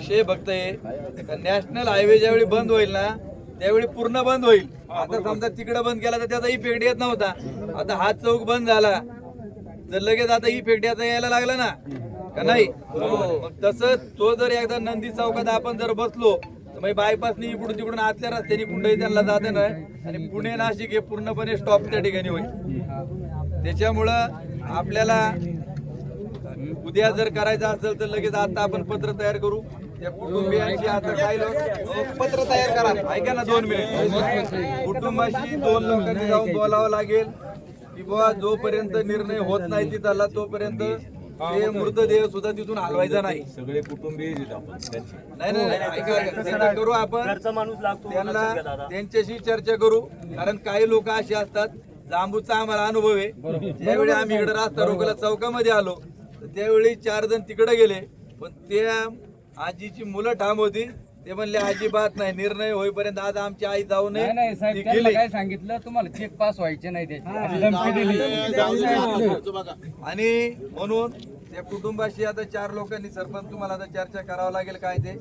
विषय फक्त आहे नॅशनल हायवे ज्यावेळी बंद होईल ना त्यावेळी पूर्ण बंद होईल. आता समजा तिकडे बंद केला तर त्याचा इफेक्ट येत नव्हता. आता हा चौक बंद झाला तर लगेच आता इफेक्ट याचा यायला लागला ना का नाही. मग तसंच तो जर एकदा नंदी चौकात आपण जर बसलो तर मग बायपासनी इकडून तिकडून आतल्या रस्त्याने कुठेही त्यांना जाते ना आणि पुणे नाशिक हे पूर्णपणे स्टॉप त्या ठिकाणी होईल. त्याच्यामुळं आपल्याला उद्या जर करायचं असेल तर लगेच आता आपण पत्र तयार करू त्या कुटुंबियांची. आता काही लोक पत्र तयार करा ऐका ना 2 मिनिट. कुटुंबाशी 2 लोकांनी जाऊन बोलावं लागेल की बाबा जोपर्यंत निर्णय होत नाही तिथला तोपर्यंत ते मृतदेह सुद्धा तिथून हलवायचा नाही. सगळे कुटुंबीय ऐका करू आपण त्यांना त्यांच्याशी चर्चा करू. कारण काही लोक असे असतात जांबूचा आम्हाला अनुभव आहे. ज्यावेळी आम्ही इकडे रस्ता रोखला चौकामध्ये आलो तर त्यावेळी 4 जण तिकडे गेले पण त्या आजीची मुलं ठाम होती. ते म्हणले अजिबात नाही निर्णय होईपर्यंत आज आमची आई जाऊ नये. काय सांगितलं तुम्हाला चेक पास व्हायचे नाही त्याची आणि म्हणून त्या कुटुंबाशी आता 4 लोकांनी सरपंच तुम्हाला आता चर्चा करावं लागेल काय ते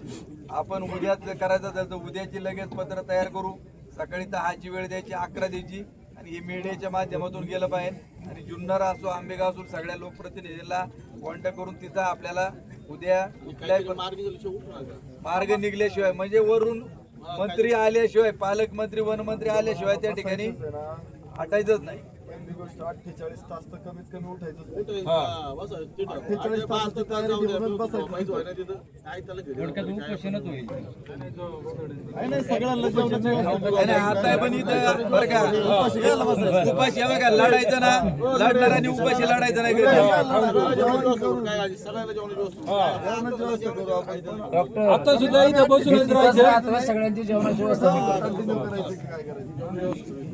आपण उद्याच करायचं असेल तर उद्याची लगेच पत्र तयार करू. सकाळी 10ची वेळ द्यायची 11 द्यायची आणि हे मीडियाच्या माध्यमातून गेलं पाहिजे. आणि जुन्नर असो आंबेगाव असो सगळ्या लोकप्रतिनिधींना कॉन्टॅक्ट करून तिथं आपल्याला उद्या कुठल्याही मार्ग निघल्याशिवाय म्हणजे वरून मंत्री आल्याशिवाय पालकमंत्री वनमंत्री आल्याशिवाय त्या ठिकाणी हटायचंच नाही. 48 तास तर कमीत कमी उठायचं. 48 तास तर तयारी घेऊनच बसायचं. उपोषणच होईल. नाही सगळ्यांना जेवणाची आता पण इथं बरं का उपाशी बघा लढायचं ना लढणार आणि उपाशी लढायचं नाही. आता सुद्धा इथं बसूनच राहायचं. सगळ्यांची जेवणाची व्यवस्था करायची काय करायचं.